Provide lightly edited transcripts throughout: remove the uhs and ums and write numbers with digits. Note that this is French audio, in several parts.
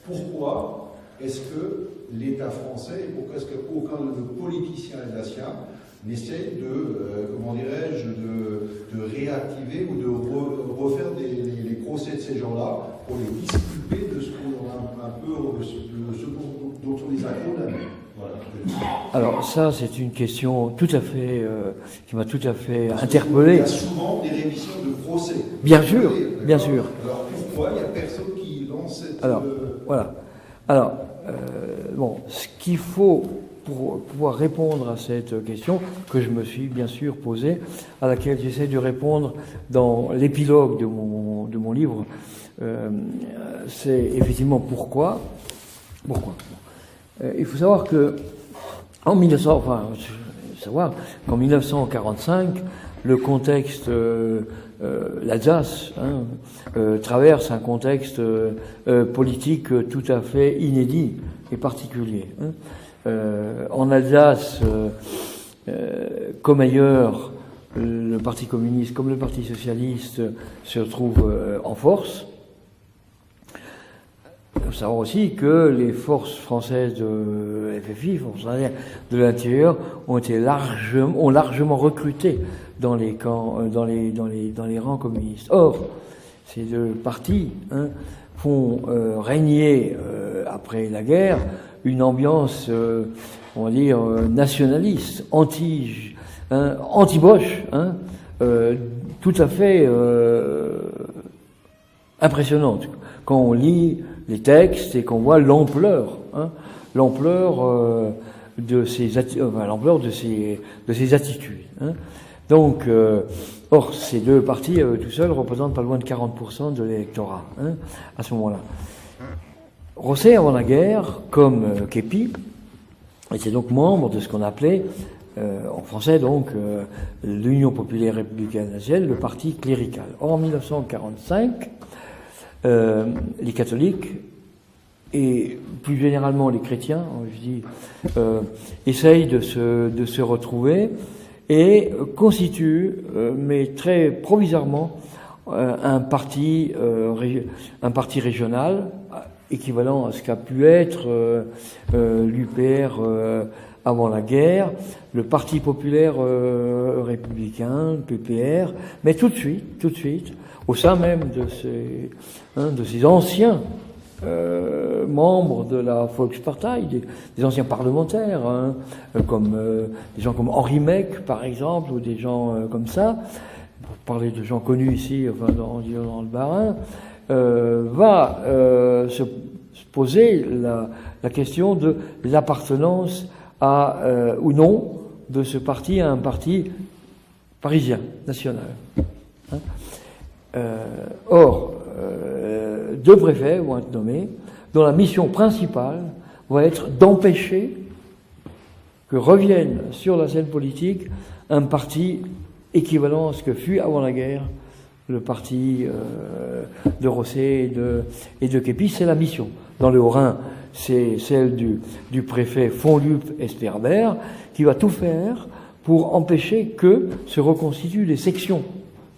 pourquoi est-ce que l'État français, pourquoi est-ce qu'aucun politicien alsacien n'essaye de, comment dirais-je, de réactiver ou de refaire les procès de ces gens-là pour les disculper de ce qu'on a un peu, de ce dont on les a condamnés. Voilà. Alors ça, c'est une question tout à fait qui m'a tout à fait interpellé. Il y a souvent des révisions de procès. Bien sûr, bien sûr. Alors pourquoi il n'y a personne qui lance cette... Alors, voilà. Alors, bon, ce qu'il faut pour pouvoir répondre à cette question, que je me suis bien sûr posée, à laquelle j'essaie de répondre dans l'épilogue de mon livre, c'est effectivement pourquoi. Il faut savoir que qu'en 1945, le contexte, l'Alsace traverse un contexte politique tout à fait inédit et particulier. En Alsace, comme ailleurs, le Parti communiste comme le Parti socialiste se trouvent en force. Il faut savoir aussi que les forces françaises de FFI, forces de l'intérieur, ont largement recruté dans les camps, dans les rangs communistes. Or, ces deux partis font régner après la guerre une ambiance, on va dire, nationaliste, anti-Bosch, tout à fait impressionnante. Quand on lit les textes et qu'on voit l'ampleur de ces attitudes. Donc, or, ces deux partis tout seuls représentent pas loin de 40% de l'électorat à ce moment-là. Rosset, avant la guerre, comme Képy, était donc membre de ce qu'on appelait, en français donc, l'Union populaire républicaine nationale, le parti clérical. Or, en 1945, les catholiques et plus généralement les chrétiens, je dis, essayent de se retrouver et constituent, mais très provisoirement, un parti régional équivalent à ce qu'a pu être l'UPR avant la guerre, le Parti populaire républicain, le PPR, mais tout de suite, au sein même de ces anciens membres de la Volkspartei, des anciens parlementaires, comme des gens comme Henri Meck, par exemple, ou des gens comme ça, pour parler de gens connus ici, enfin dans le Bas-Rhin, va se poser la question de l'appartenance ou non de ce parti à un parti parisien, national. Or, deux préfets vont être nommés, dont la mission principale va être d'empêcher que revienne sur la scène politique un parti équivalent à ce que fut avant la guerre le parti de Rosset et de Képy. C'est la mission. Dans le Haut-Rhin, c'est celle du préfet von Lübbe-Esperber, qui va tout faire pour empêcher que se reconstituent les sections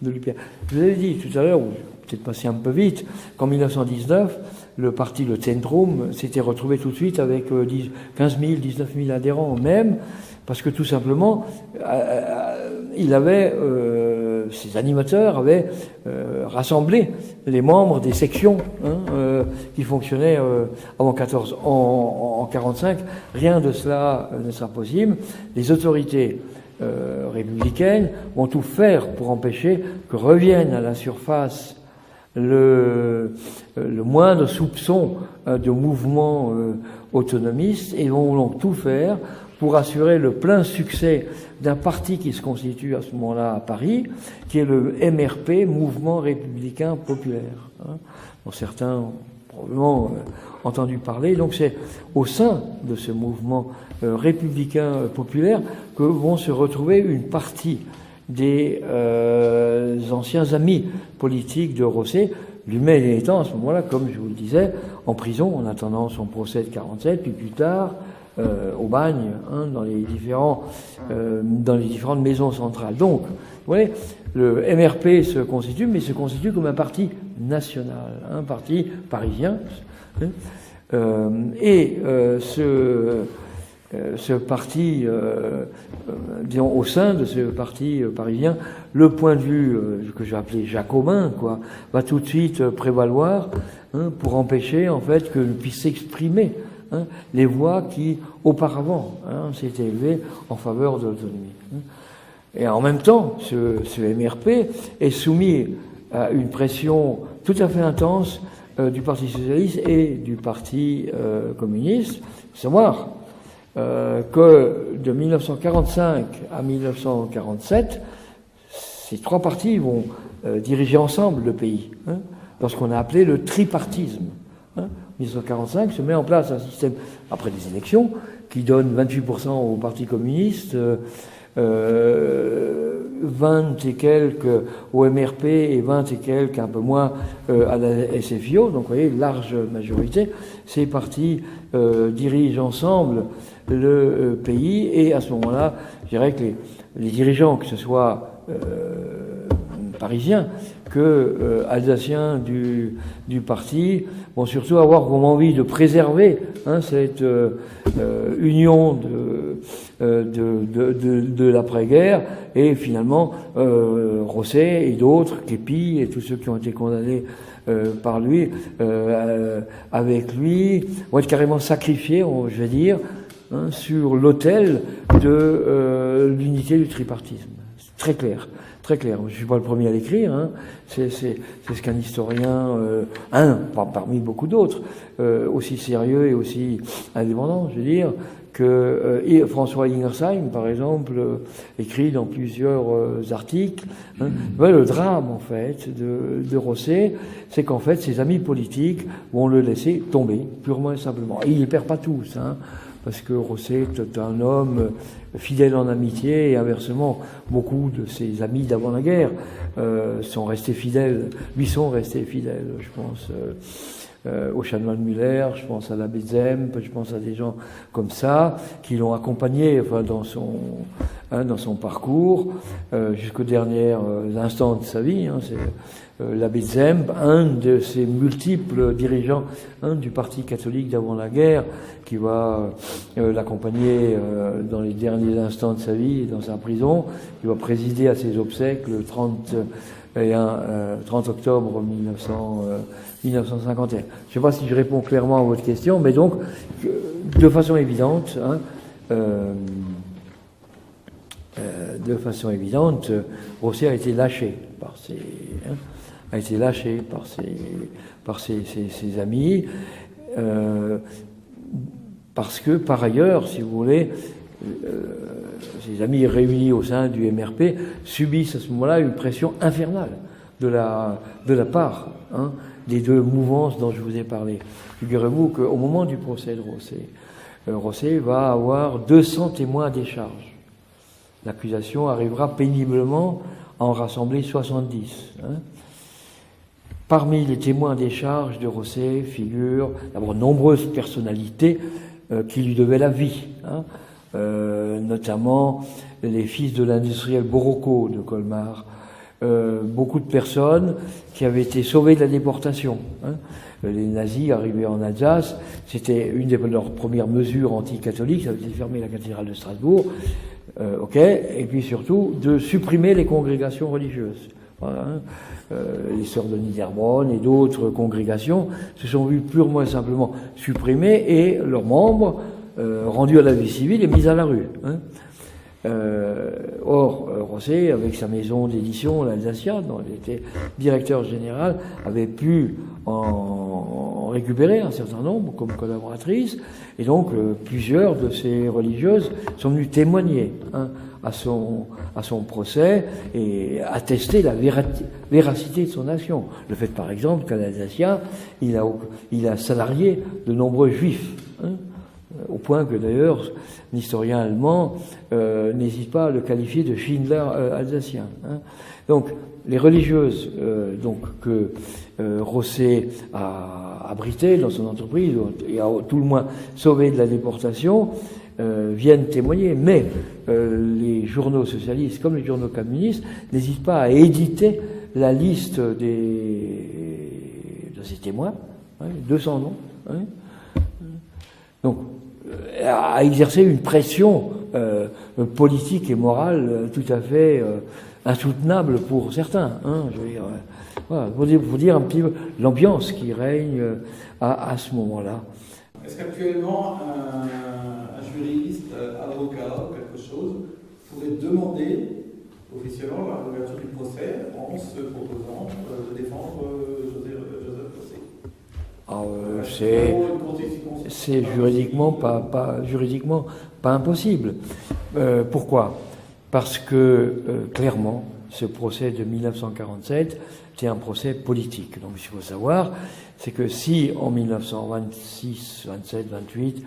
de l'UPR. Je vous avais dit tout à l'heure, ou peut-être passé un peu vite, qu'en 1919, le parti, le Zentrum, s'était retrouvé tout de suite avec 15 000, 19 000 adhérents même, parce que tout simplement, ses animateurs avaient rassemblé les membres des sections qui fonctionnaient avant 14. En 45, rien de cela ne sera possible. Les autorités républicaines vont tout faire pour empêcher que revienne à la surface le moindre soupçon de mouvement autonomiste, et vont donc tout faire pour assurer le plein succès d'un parti qui se constitue à ce moment-là à Paris, qui est le MRP, Mouvement Républicain Populaire, dont certains ont probablement entendu parler. Donc c'est au sein de ce mouvement républicain populaire que vont se retrouver une partie des anciens amis politiques de Rosset, lui-même étant à ce moment-là, comme je vous le disais, en prison en attendant son procès de 47, puis plus tard au bagne, dans les différentes maisons centrales. Donc, vous voyez, le MRP se constitue, mais se constitue comme un parti national, un parti parisien, Ce parti, disons, au sein de ce parti parisien, le point de vue que j'ai appelé jacobin, quoi, va tout de suite prévaloir, hein, pour empêcher en fait que puissent s'exprimer, hein, les voix qui auparavant, hein, s'étaient élevées en faveur de l'autonomie. Hein. Et en même temps, ce MRP est soumis à une pression tout à fait intense du Parti socialiste et du Parti communiste. Il faut savoir que de 1945 à 1947, ces trois partis vont diriger ensemble le pays, hein, dans ce qu'on a appelé le tripartisme. Hein. 1945 se met en place un système, après les élections, qui donne 28% au Parti communiste, 20 et quelques au MRP et 20 et quelques, un peu moins, à la SFIO. Donc vous voyez, large majorité. Ces partis dirigent ensemble le pays, et à ce moment-là, je dirais que les dirigeants, que ce soit parisiens que alsaciens du parti, vont surtout avoir comme envie de préserver, hein, cette union de l'après-guerre, et finalement Rosset et d'autres, Képy et tous ceux qui ont été condamnés par lui, avec lui, vont être carrément sacrifiés, je vais dire, hein, sur l'autel de l'unité du tripartisme. C'est très clair. Très clair. Je suis pas le premier à l'écrire, hein. C'est ce qu'un historien, parmi beaucoup d'autres, aussi sérieux et aussi indépendant, je veux dire, que François Ingersheim, par exemple, écrit dans plusieurs articles, hein. Le drame, en fait, de Rosset, c'est qu'en fait, ses amis politiques vont le laisser tomber, purement et simplement. Et il les perd pas tous, hein, parce que Rosset est un homme fidèle en amitié, et inversement, beaucoup de ses amis d'avant la guerre sont restés fidèles, lui sont restés fidèles, je pense au chanoine Müller, je pense à l'abbé Zemp, je pense à des gens comme ça, qui l'ont accompagné, enfin, dans son parcours, jusqu'aux derniers instants de sa vie, hein. C'est l'abbé Zemp, un de ces multiples dirigeants, hein, du parti catholique d'avant la guerre, qui va l'accompagner dans les derniers instants de sa vie, dans sa prison, qui va présider à ses obsèques le 30 octobre 1951. Je ne sais pas si je réponds clairement à votre question, mais donc, de façon évidente, hein, Rosset a été lâché par ses amis, parce que, par ailleurs, si vous voulez, ses amis réunis au sein du MRP subissent à ce moment-là une pression infernale de la part, hein, des deux mouvances dont je vous ai parlé. Figurez-vous qu'au moment du procès de Rosset, Rosset va avoir 200 témoins à décharge. L'accusation arrivera péniblement à en rassembler 70. Hein. Parmi les témoins à décharge de Rosset figurent d'abord nombreuses personnalités qui lui devaient la vie, hein. Notamment les fils de l'industriel Boroko de Colmar, beaucoup de personnes qui avaient été sauvées de la déportation, hein. Les nazis arrivés en Alsace, c'était une de leurs premières mesures anticatholiques, ça avait été de fermer la cathédrale de Strasbourg, et puis surtout de supprimer les congrégations religieuses. Voilà, hein. Les sœurs de Niederbronn et d'autres congrégations se sont vues purement et simplement supprimées, et leurs membres rendus à la vie civile et mis à la rue, hein. Or, Rosset, avec sa maison d'édition, l'Alsacia, dont il était directeur général, avait pu en récupérer un certain nombre comme collaboratrices, et donc plusieurs de ces religieuses sont venues témoigner, hein, à son procès, et attester la véracité de son action. Le fait, par exemple, qu'à l'Alsacia, il a salarié de nombreux juifs, hein, au point que d'ailleurs un historien allemand n'hésite pas à le qualifier de Schindler alsacien, hein. Donc les religieuses que Rosset a abritées dans son entreprise et a tout le moins sauvées de la déportation viennent témoigner, mais les journaux socialistes comme les journaux communistes n'hésitent pas à éditer la liste de ces témoins, hein, 200 noms, hein, Donc, à exercer une pression politique et morale tout à fait insoutenable pour certains. Hein, je veux dire, voilà, pour dire un petit peu l'ambiance qui règne à ce moment-là. Est-ce qu'actuellement un juriste, avocat ou quelque chose pourrait demander officiellement la réouverture du procès en se proposant de défendre Joseph Cossé? C'est juridiquement pas impossible. Pourquoi? Parce que clairement, ce procès de 1947, c'est un procès politique. Donc, ce qu'il faut savoir, c'est que si en 1926, 27, 28,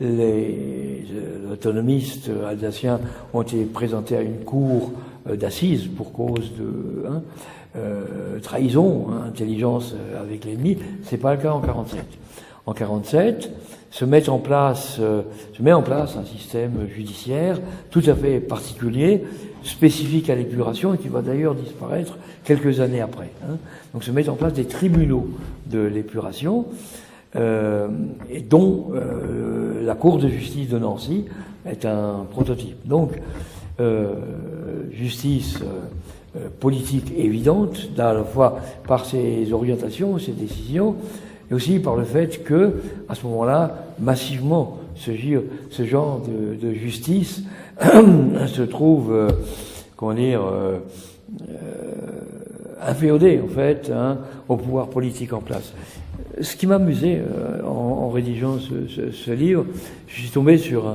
les autonomistes alsaciens ont été présentés à une cour d'assises pour cause de trahison, intelligence avec l'ennemi, c'est pas le cas en 47. En 47, se met en place un système judiciaire tout à fait particulier, spécifique à l'épuration et qui va d'ailleurs disparaître quelques années après. Donc se mettent en place des tribunaux de l'épuration, et dont la Cour de justice de Nancy est un prototype. Donc justice politique évidente, à la fois par ses orientations, ses décisions, et aussi par le fait que, à ce moment-là, massivement, ce genre de justice se trouve, inféodé, en fait, au pouvoir politique en place. Ce qui m'amusait en rédigeant ce livre, je suis tombé sur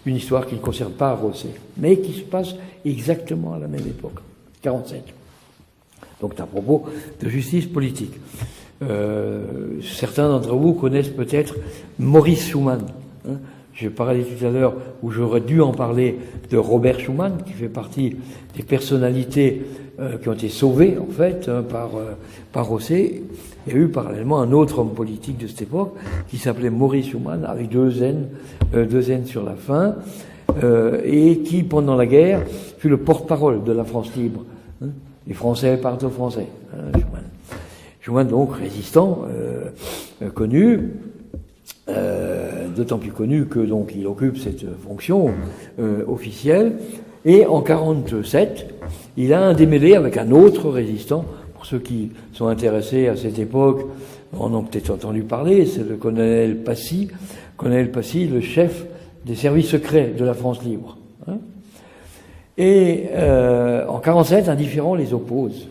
une histoire qui ne concerne pas Rosset, mais qui se passe exactement à la même époque, 47. Donc, à propos de justice politique. Certains d'entre vous connaissent peut-être Maurice Schumann. Je parlais tout à l'heure, où j'aurais dû en parler, de Robert Schuman, qui fait partie des personnalités qui ont été sauvées, en fait, par Rosset. Il y a eu parallèlement un autre homme politique de cette époque, qui s'appelait Maurice Schumann, avec deux N sur la fin, et qui, pendant la guerre, fut le porte-parole de la France libre. Les Français partent aux Français. Schumann. Schumann, donc, résistant, connu, d'autant plus connu que donc il occupe cette fonction officielle. Et en 47, il a un démêlé avec un autre résistant. Pour ceux qui sont intéressés à cette époque, en ont peut-être entendu parler, c'est le colonel Passy. Colonel Passy, le chef des services secrets de la France libre. Et en 47, un différend les oppose.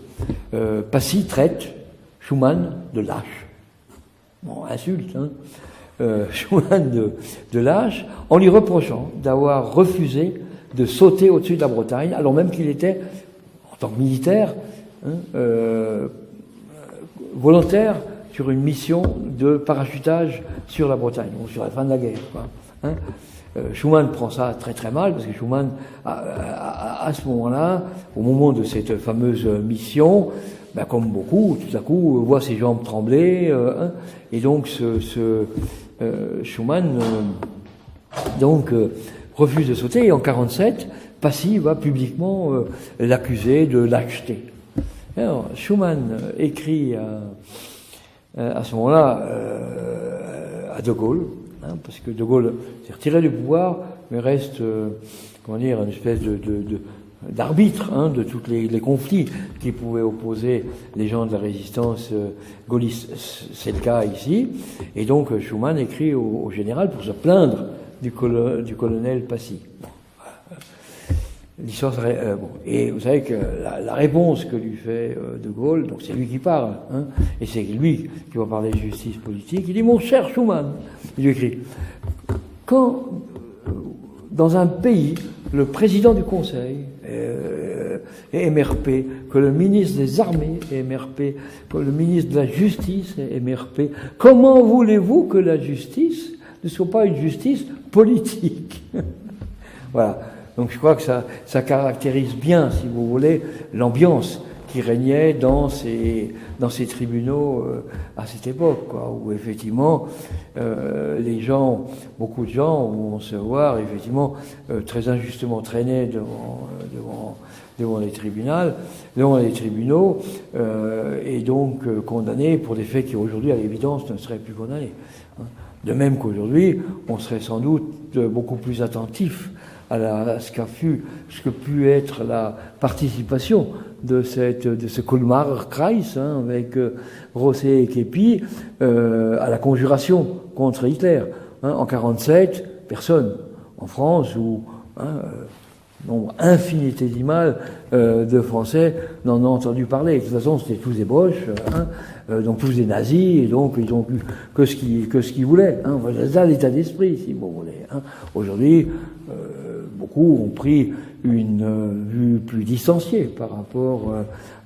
Passy traite Schumann de lâche. Bon, insulte, Schumann de lâche, en lui reprochant d'avoir refusé de sauter au-dessus de la Bretagne, alors même qu'il était, en tant que militaire, volontaire sur une mission de parachutage sur la Bretagne, donc sur la fin de la guerre. Schumann prend ça très très mal, parce que Schumann, à ce moment-là, au moment de cette fameuse mission, comme beaucoup, tout à coup, voit ses jambes trembler, et donc Schumann refuse de sauter, et en 47, Passy va publiquement l'accuser de lâcheté. Alors, Schumann écrit à ce moment-là à De Gaulle, parce que De Gaulle s'est retiré du pouvoir, mais reste, une espèce d'arbitre de tous les conflits qui pouvaient opposer les gens de la résistance gaulliste. C'est le cas ici. Et donc Schumann écrit au général pour se plaindre du colonel Passy. L'histoire serait et vous savez que la réponse que lui fait De Gaulle, donc c'est lui qui parle, et c'est lui qui va parler de justice politique. Il dit: mon cher Schumann, il lui écrit, quand dans un pays le président du Conseil est MRP, que le ministre des Armées est MRP, que le ministre de la Justice est MRP, comment voulez-vous que la justice ne soit pas une justice politique? Voilà. Donc je crois que ça caractérise bien, si vous voulez, l'ambiance qui régnait dans ces tribunaux à cette époque, où effectivement les gens, beaucoup de gens vont se voir effectivement très injustement traînés devant les tribunaux, et donc condamnés pour des faits qui aujourd'hui, à l'évidence, ne seraient plus condamnés. De même qu'aujourd'hui, on serait sans doute beaucoup plus attentif à ce que pu être la participation de ce Kulmacher-Kreis, avec Rosset et Kepi, à la conjuration contre Hitler. En 1947, personne. En France, où nombre infinitésimal de Français n'en ont entendu parler. De toute façon, c'était tous des Boches, donc tous des nazis, et donc ils ont pu que ce qu'ils voulaient. Voilà, ça l'état d'esprit, si vous voulez. Aujourd'hui, beaucoup ont pris une vue plus distanciée par rapport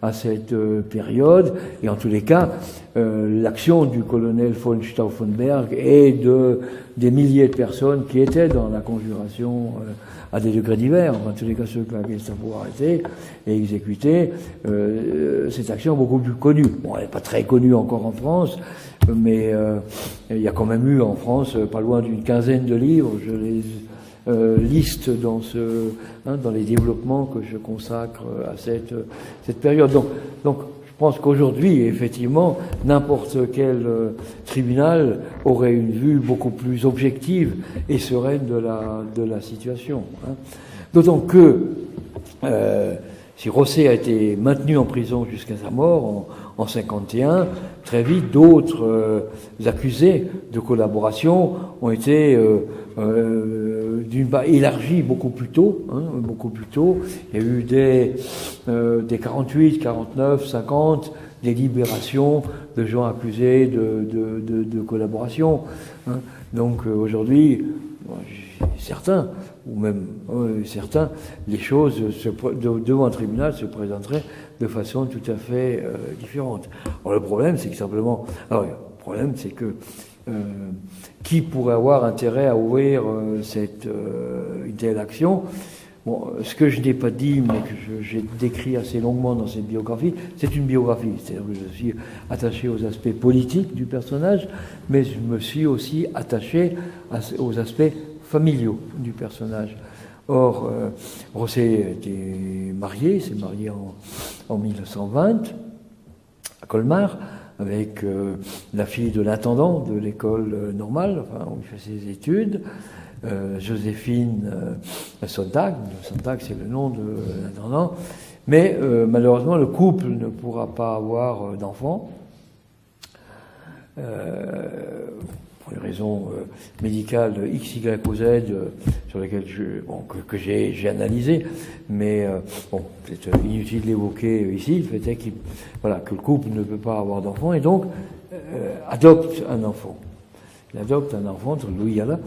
à cette période, et en tous les cas, l'action du colonel von Stauffenberg et des milliers de personnes qui étaient dans la conjuration à des degrés divers, en tous les cas ceux que la Gestapo a arrêtés et exécutés, cette action est beaucoup plus connue. Bon, elle n'est pas très connue encore en France, mais il y a quand même eu en France pas loin d'une quinzaine de livres, je les liste dans les développements que je consacre à cette période. Donc je pense qu'aujourd'hui, effectivement, n'importe quel tribunal aurait une vue beaucoup plus objective et sereine de la situation. D'autant que si Rosset a été maintenu en prison jusqu'à sa mort en 1951, très vite d'autres accusés de collaboration ont été d'une part élargis beaucoup plus tôt. Il y a eu des 48, 49, 50 des libérations de gens accusés de collaboration. Donc aujourd'hui, certains, les choses devant un tribunal se présenteraient de façon tout à fait différente. Alors le problème, c'est que qui pourrait avoir intérêt à ouvrir une telle action? Bon, ce que je n'ai pas dit, mais que j'ai décrit assez longuement dans cette biographie, c'est une biographie. C'est-à-dire que je suis attaché aux aspects politiques du personnage, mais je me suis aussi attaché aux aspects familiaux du personnage. Or, Rosset s'est marié en 1920 à Colmar, avec la fille de l'intendant de l'école normale, où il fait ses études, Joséphine Sontag. Sontag, c'est le nom de l'intendant. Mais malheureusement, le couple ne pourra pas avoir d'enfants. Pour une raison médicale X, Y ou Z sur lesquelles que j'ai analysé, mais c'est inutile de l'évoquer ici. Le fait est que le couple ne peut pas avoir d'enfant et donc adopte un enfant. Il adopte un enfant, Louis Yala,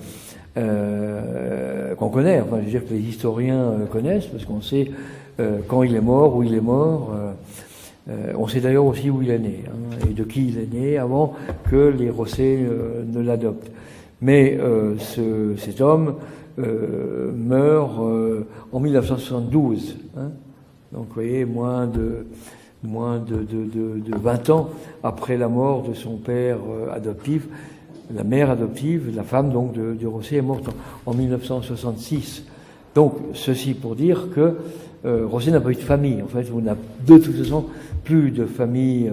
qu'on connaît, je veux dire que les historiens connaissent, parce qu'on sait quand il est mort, où il est mort. On sait d'ailleurs aussi où il est né, et de qui il est né, avant que les Rosset ne l'adoptent. Mais cet homme meurt en 1972. Donc vous voyez, moins de 20 ans après la mort de son père adoptif. La mère adoptive, la femme donc de Rosset, est morte en 1966. Donc ceci pour dire que Rosset n'a pas eu de famille. En fait, on n'a de toute façon plus de famille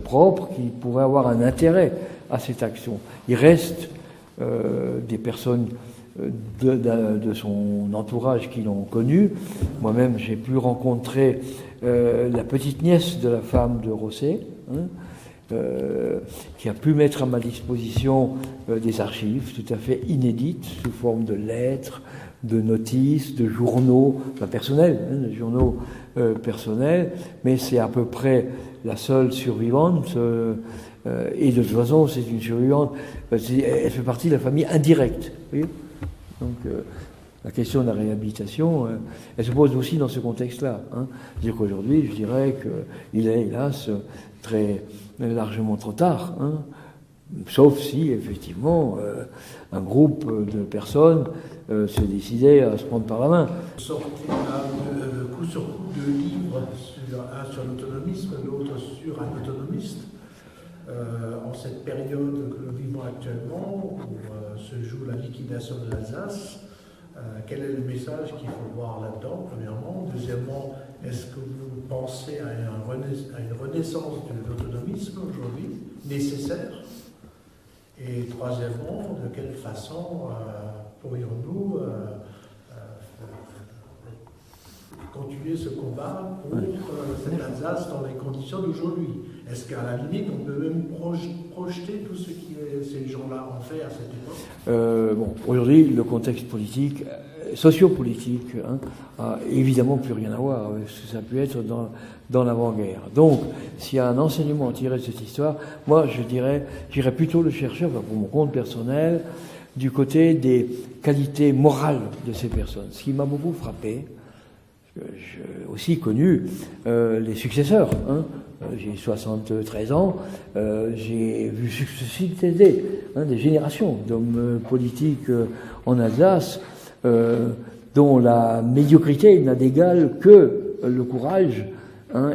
propre qui pourrait avoir un intérêt à cette action. Il reste des personnes de son entourage qui l'ont connu. Moi-même, j'ai pu rencontrer la petite nièce de la femme de Rosset, qui a pu mettre à ma disposition des archives tout à fait inédites, sous forme de lettres, de notices, de journaux, personnels, de journaux personnels, mais c'est à peu près la seule survivante, et de toute façon, c'est une survivante, elle fait partie de la famille indirecte. Vous voyez ? Donc, la question de la réhabilitation, elle se pose aussi dans ce contexte-là. C'est-à-dire qu'aujourd'hui, je dirais qu'il est, hélas, très largement trop tard, sauf si, effectivement, un groupe de personnes se décidait à se prendre par la main. Sortez coup sur coup deux livres, un sur l'autonomisme, l'autre sur un autonomiste. En cette période que nous vivons actuellement, où se joue la liquidation de l'Alsace, quel est le message qu'il faut voir là-dedans, premièrement? Deuxièmement, est-ce que vous pensez à une renaissance de l'autonomisme aujourd'hui, nécessaire? Et troisièmement, de quelle façon pourrions-nous continuer ce combat pour cette Alsace dans les conditions d'aujourd'hui? Est-ce qu'à la limite, on peut même projeter tout ce que ces gens-là ont fait à cette époque? Bon, aujourd'hui, le contexte politique, sociopolitique, a évidemment plus rien à voir avec ce que ça a pu être dans l'avant-guerre. Donc, s'il y a un enseignement à tirer de cette histoire, moi, j'irais plutôt le chercher, enfin, pour mon compte personnel, du côté des qualités morales de ces personnes. Ce qui m'a beaucoup frappé, j'ai aussi connu les successeurs. J'ai 73 ans, j'ai vu succéder des générations d'hommes politiques en Alsace, dont la médiocrité n'a d'égal que le courage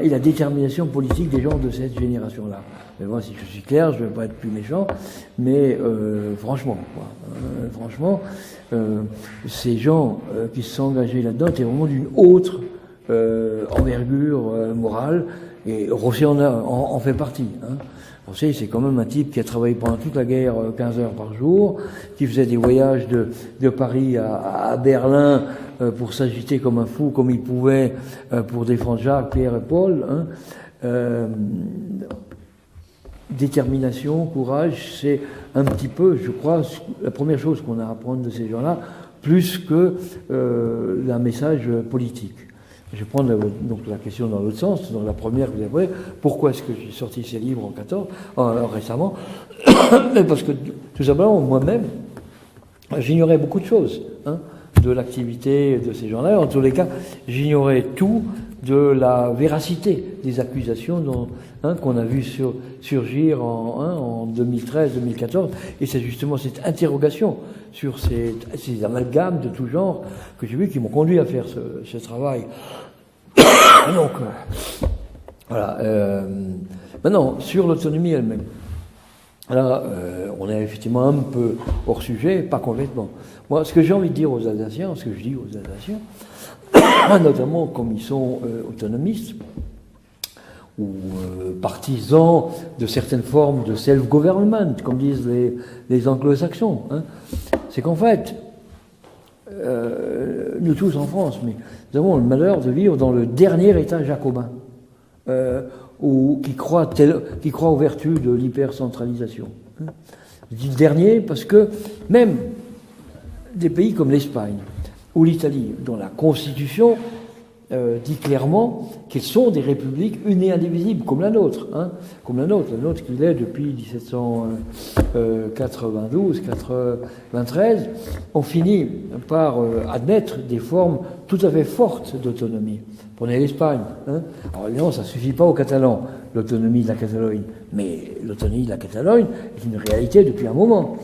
et la détermination politique des gens de cette génération-là. Mais moi, si je suis clair, je ne vais pas être plus méchant, mais franchement, ces gens qui se sont engagés là-dedans étaient vraiment d'une autre envergure morale, et Rosset en fait partie. Rosset, c'est quand même un type qui a travaillé pendant toute la guerre 15 heures par jour, qui faisait des voyages de Paris à Berlin pour s'agiter comme un fou, comme il pouvait, pour défendre Jacques, Pierre et Paul. Détermination, courage, c'est un petit peu, je crois, la première chose qu'on a à apprendre de ces gens-là, plus que un message politique. Je vais prendre donc la question dans l'autre sens, dans la première que vous avez posée. Pourquoi est-ce que j'ai sorti ces livres récemment? Parce que, tout simplement, moi-même, j'ignorais beaucoup de choses de l'activité de ces gens-là. En tous les cas, j'ignorais tout de la véracité des accusations qu'on a vu surgir en 2013-2014. Et c'est justement cette interrogation sur ces amalgames de tout genre que j'ai vu qui m'ont conduit à faire ce travail. Donc, voilà. Maintenant, sur l'autonomie elle-même. Là, on est effectivement un peu hors sujet, pas complètement. Moi, ce que j'ai envie de dire aux Alsaciens, ce que je dis aux Alsaciens, notamment comme ils sont autonomistes, ou partisans de certaines formes de self-government, comme disent les anglo-saxons, c'est qu'en fait, nous tous en France, mais nous avons le malheur de vivre dans le dernier État jacobin, qui croit aux vertus de l'hypercentralisation. Je dis le dernier parce que même des pays comme l'Espagne ou l'Italie, dont la Constitution dit clairement qu'elles sont des républiques unes et indivisibles, comme la nôtre, la nôtre qui l'est depuis 1792-93, on finit par admettre des formes tout à fait fortes d'autonomie. Prenez l'Espagne. Alors évidemment, ça ne suffit pas aux Catalans, l'autonomie de la Catalogne, mais l'autonomie de la Catalogne est une réalité depuis un moment.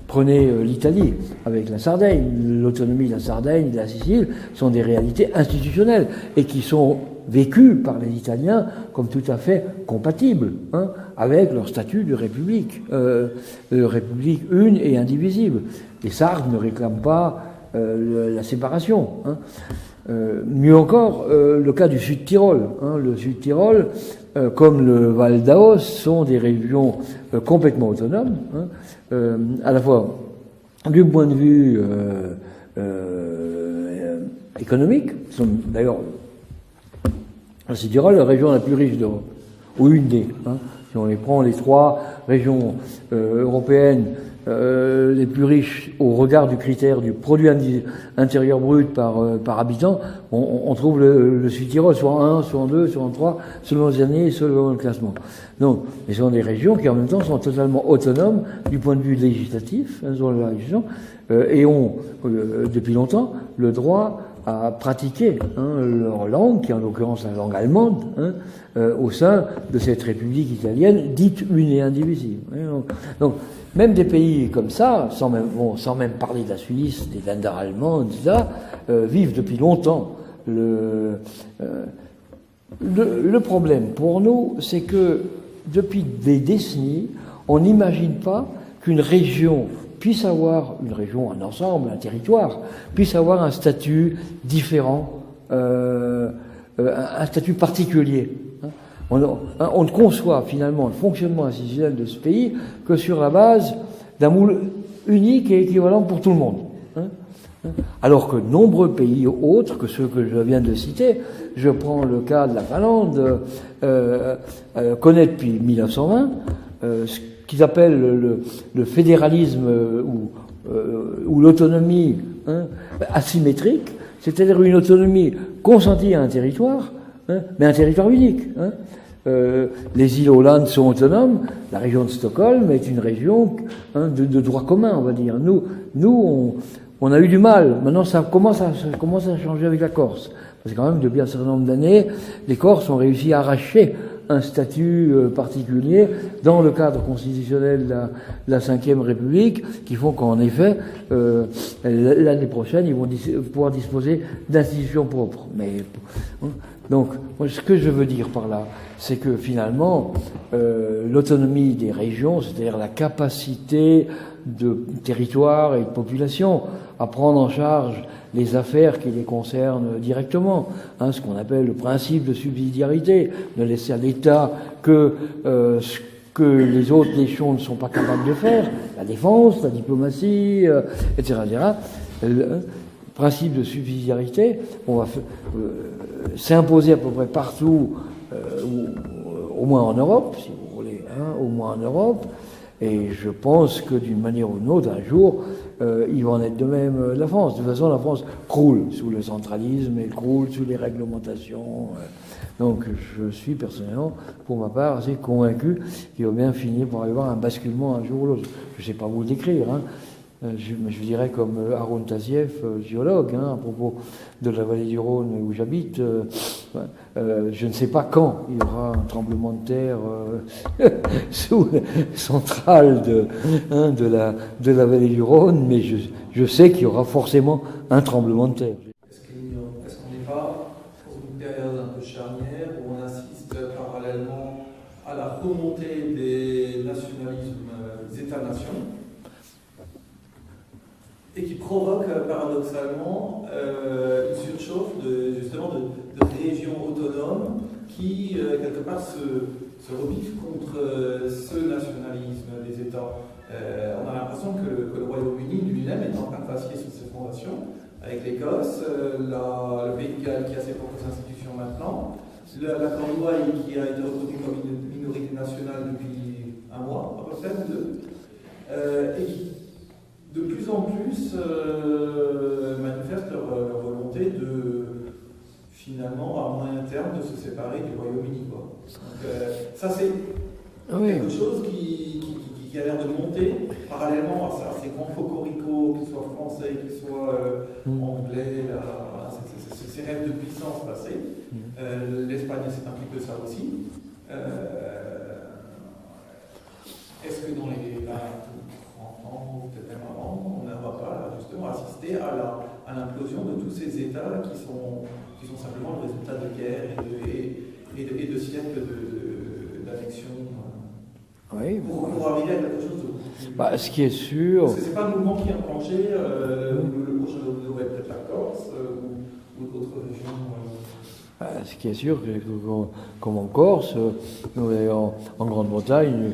Prenez l'Italie avec la Sardaigne. L'autonomie de la Sardaigne et de la Sicile sont des réalités institutionnelles et qui sont vécues par les Italiens comme tout à fait compatibles avec leur statut de république une et indivisible. Les Sardes ne réclament pas la séparation. Mieux encore, le cas du Sud-Tyrol. Le Sud-Tyrol, comme le Val d'Aos, sont des régions complètement autonomes, à la fois du point de vue économique. D'ailleurs, le Sud-Tyrol est la région la plus riche d'Europe, ou une des. Si on les prend, les trois régions européennes les plus riches au regard du critère du produit intérieur brut par habitant, on trouve le Sud-Tyrol soit en 1, soit en 2, soit en 3, selon les années et selon le classement. Donc, ce sont des régions qui en même temps sont totalement autonomes du point de vue législatif, et ont depuis longtemps le droit à pratiquer leur langue, qui est en l'occurrence la langue allemande, au sein de cette République italienne dite une et indivisible. Donc, même des pays comme ça, sans même parler de la Suisse, des Länder allemands, etc., vivent depuis longtemps. Le problème pour nous, c'est que depuis des décennies, on n'imagine pas qu'une région puisse avoir, un ensemble, un territoire, puisse avoir un statut différent, un statut particulier. On ne conçoit finalement le fonctionnement institutionnel de ce pays que sur la base d'un moule unique et équivalent pour tout le monde. Alors que nombreux pays autres que ceux que je viens de citer, je prends le cas de la Finlande, connaît depuis 1920 ce qu'ils appellent le fédéralisme ou l'autonomie asymétrique, c'est-à-dire une autonomie consentie à un territoire, mais un territoire unique. Les îles Åland sont autonomes, la région de Stockholm est une région de droit commun, on va dire. Nous, on a eu du mal. Maintenant, ça commence à changer avec la Corse. Parce que quand même, depuis un certain nombre d'années, les Corses ont réussi à arracher un statut particulier dans le cadre constitutionnel de la Ve République, qui font qu'en effet, l'année prochaine, ils vont pouvoir disposer d'institutions propres. Donc, moi, ce que je veux dire par là, c'est que finalement, l'autonomie des régions, c'est-à-dire la capacité de territoire et de population à prendre en charge les affaires qui les concernent directement, ce qu'on appelle le principe de subsidiarité, de laisser à l'État que ce que les autres nations ne sont pas capables de faire, la défense, la diplomatie, etc., etc. Le principe de subsidiarité, on va s'imposer à peu près partout, au moins en Europe, si vous voulez, au moins en Europe. Et je pense que d'une manière ou d'une autre, un jour, il va en être de même la France. De toute façon, la France croule sous le centralisme, elle croule sous les réglementations. Donc je suis personnellement, pour ma part, assez convaincu qu'il va bien finir par y avoir un basculement un jour ou l'autre. Je ne sais pas vous le décrire, mais je dirais comme Aaron Tazieff, géologue, à propos de la vallée du Rhône où j'habite. Je ne sais pas quand il y aura un tremblement de terre sous centrale de la vallée du Rhône, mais je sais qu'il y aura forcément un tremblement de terre. Est-ce qu'on n'est pas dans une période un peu charnière où on assiste parallèlement à la remontée des nationalismes, des États-nations, et qui provoque paradoxalement une surchauffe justement de régions autonomes qui, quelque part, se rebiffent contre ce nationalisme des États. On a l'impression que le Royaume-Uni lui-même est en train de vaciller sur ses fondations, avec l'Écosse, le Pays de Galles qui a ses propres institutions maintenant, la Cornouaille qui a été reconnue comme une minorité nationale depuis un mois, à peu près, ou deux, et qui de plus en plus manifestent leur volonté de, finalement, à moyen terme, de se séparer du Royaume-Uni. Donc, ça, c'est quelque chose qui a l'air de monter parallèlement à ces grands cocoricots, qu'ils soient français, qu'ils soient anglais, ces rêves de puissance passés. L'Espagne, c'est un petit peu ça aussi. Est-ce que dans les 30 ans, ou peut-être même avant, on ne va pas justement assister à l'implosion de tous ces États qui sont simplement le résultat de guerres et de siècles d'annexion pour arriver à quelque chose de plus... ce qui est sûr... Parce que ce n'est pas un mouvement qui est enclenché, le prochain devrait peut-être la Corse ou d'autres régions... Ce qui est sûr, comme en Corse, nous avons en Grande-Bretagne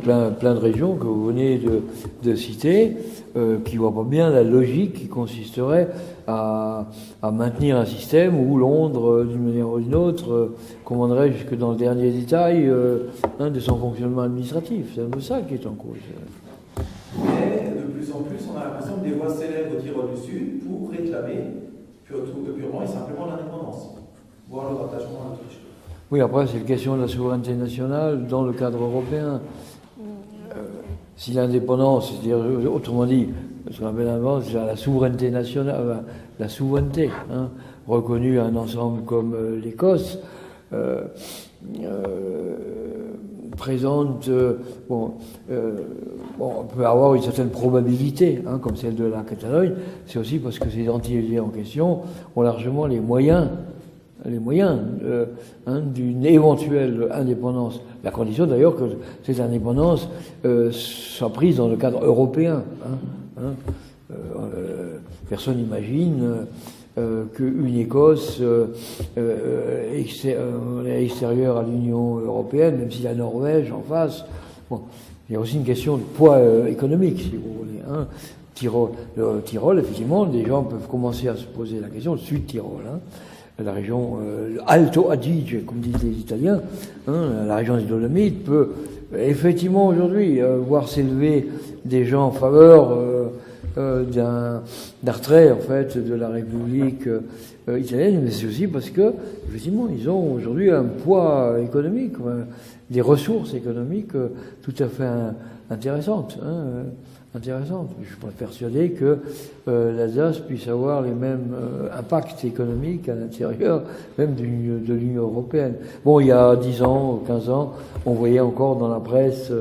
plein de régions que vous venez de citer, qui ne voient pas bien la logique qui consisterait à maintenir un système où Londres, d'une manière ou d'une autre, commanderait jusque dans le dernier détail de son fonctionnement administratif. C'est un peu ça qui est en cause. Mais de plus en plus, on a l'impression que des voix célèbres au Tyrol du Sud pour réclamer purement et simplement l'indépendance, voire le rattachement à l'Autriche. Oui, après, c'est une question de la souveraineté nationale dans le cadre européen. Si l'indépendance, c'est-à-dire, autrement dit, ce qu'on appelle l'indépendance, c'est la souveraineté nationale, la souveraineté, reconnue à un ensemble comme l'Écosse, présente, on peut avoir une certaine probabilité, comme celle de la Catalogne, c'est aussi parce que ces entités en question ont largement les moyens d'une éventuelle indépendance. La condition d'ailleurs que cette indépendance soit prise dans le cadre européen. Personne n'imagine qu'une Écosse extérieure à l'Union européenne, même si la Norvège en face. Bon, il y a aussi une question de poids économique, si vous voulez. Hein. Le Tyrol, effectivement, des gens peuvent commencer à se poser la question, le Sud-Tyrol, hein, la région Alto Adige, comme disent les Italiens, hein, la région des Dolomites peut effectivement aujourd'hui voir s'élever des gens en faveur d'un retrait en fait de la République italienne, mais c'est aussi parce que effectivement ils ont aujourd'hui un poids économique, des ressources économiques tout à fait intéressantes. Intéressante. Je suis pas persuadé que l'Alsace puisse avoir les mêmes impacts économiques à l'intérieur même de l'Union européenne. Bon, il y a 10 ans, 15 ans, on voyait encore dans la presse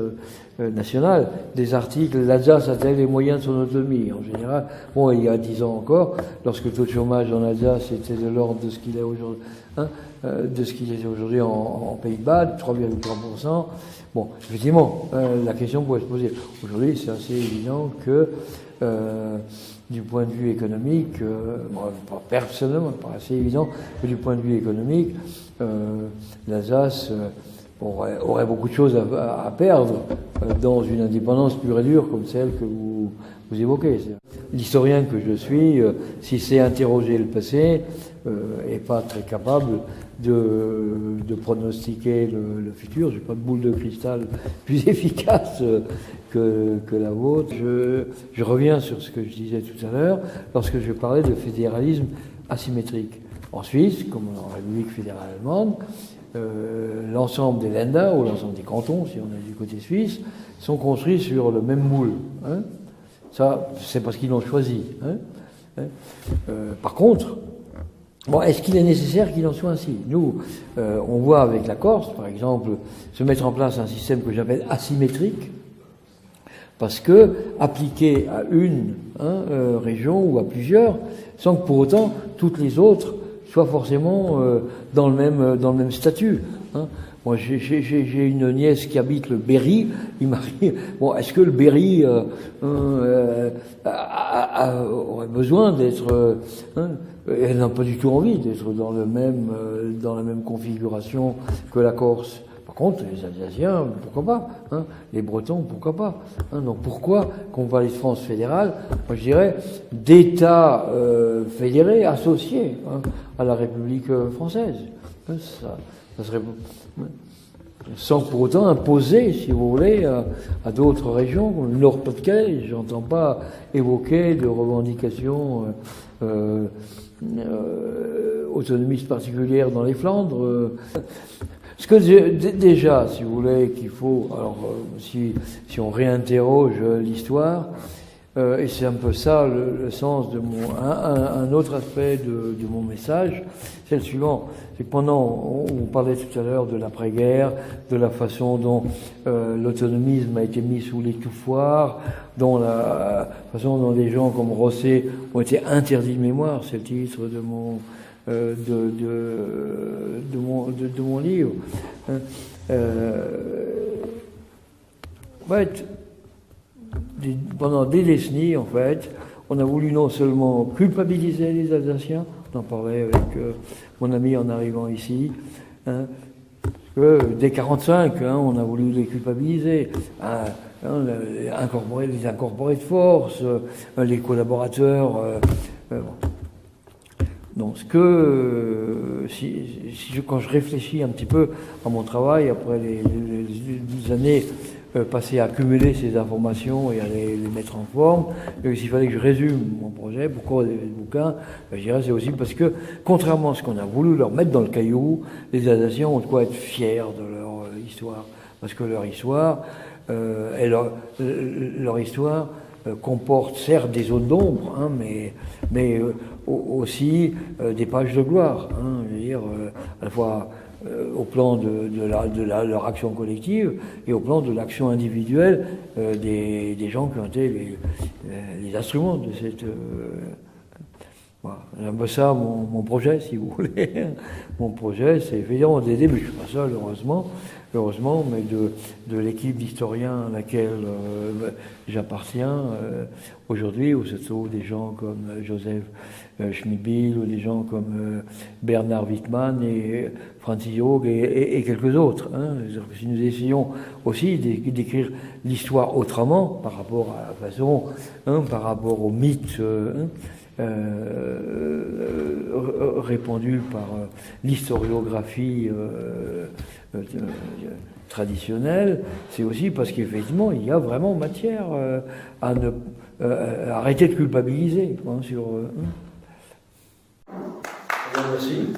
nationale des articles « L'Alsace a-t-elle les moyens de son autonomie ?» En général, bon, il y a 10 ans encore, lorsque le taux de chômage en Alsace était de l'ordre de ce qu'il est aujourd'hui, de ce qu'il est aujourd'hui en Pays-de-Bas, de 3,3%. Bon, effectivement, la question pourrait se poser. Aujourd'hui, c'est assez évident que, du point de vue économique, personnellement, pas assez évident que du point de vue économique, l'Alsace aurait beaucoup de choses à perdre dans une indépendance pure et dure comme celle que vous évoquez. L'historien que je suis, si c'est interroger le passé, est pas très capable de pronostiquer le futur. J'ai pas de boule de cristal plus efficace que la vôtre. Je reviens sur ce que je disais tout à l'heure lorsque je parlais de fédéralisme asymétrique. En Suisse, comme en République fédérale allemande, l'ensemble des Länder, ou l'ensemble des cantons, si on est du côté suisse, sont construits sur le même moule. Hein. Ça, c'est parce qu'ils l'ont choisi. Hein. Par contre, bon, est-ce qu'il est nécessaire qu'il en soit ainsi? Nous, on voit avec la Corse, par exemple, se mettre en place un système que j'appelle asymétrique, parce que appliqué à une région ou à plusieurs, sans que pour autant toutes les autres soient forcément dans le même statut. Hein. Moi, j'ai une nièce qui habite le Berry. Il m'arrive. Bon, est-ce que le Berry aurait besoin d'être elle n'a pas du tout envie d'être dans la même configuration que la Corse. Par contre, les Alsaciens, pourquoi pas, hein, les Bretons, pourquoi pas, hein, donc pourquoi qu'on parle de France fédérale? Moi, je dirais d'États fédérés associés à la République française. Hein, ça serait sans pour autant imposer, si vous voulez, à d'autres régions, comme le Nord-Pas-de-Calais. J'entends pas évoquer de revendications autonomistes particulières dans les Flandres. Ce que déjà, si vous voulez, qu'il faut, alors si on réinterroge l'histoire, et c'est un peu ça le sens de un autre aspect de mon message, c'est le suivant. C'est que pendant, on parlait tout à l'heure de l'après-guerre, de la façon dont l'autonomisme a été mis sous l'étouffoir, dont la façon dont des gens comme Rosset ont été interdits de mémoire, c'est le titre de mon livre. Pendant des décennies, en fait, on a voulu non seulement culpabiliser les Alsaciens, j'en parlais avec mon ami en arrivant ici, hein, que dès 1945, on a voulu les culpabiliser, les incorporer de force, les collaborateurs. Donc, quand je réfléchis un petit peu à mon travail, après les années passées à accumuler ces informations et à les mettre en forme, s'il fallait que je résume mon projet, pourquoi les bouquins, je dirais c'est aussi parce que, contrairement à ce qu'on a voulu leur mettre dans le caillou, les Alsaciens ont de quoi être fiers de leur histoire. Parce que leur histoire, leur histoire comporte certes des zones d'ombre, hein, mais aussi des pages de gloire. Hein, je veux dire, à la fois au plan de leur action collective et au plan de l'action individuelle des gens qui ont été les instruments de cette... Voilà. C'est un peu ça mon projet, si vous voulez. Mon projet, c'est évidemment des débuts. Je ne suis pas seul, heureusement, mais de l'équipe d'historiens à laquelle j'appartiens aujourd'hui, où se trouvent des gens comme Joseph Schmidt-Bill ou des gens comme Bernard Wittmann et Francis Young et quelques autres. Hein. Si nous essayons aussi d'écrire l'histoire autrement par rapport à la façon, par rapport aux mythes répandus par l'historiographie traditionnelle, c'est aussi parce qu'effectivement il y a vraiment matière à arrêter de culpabiliser sur. Merci.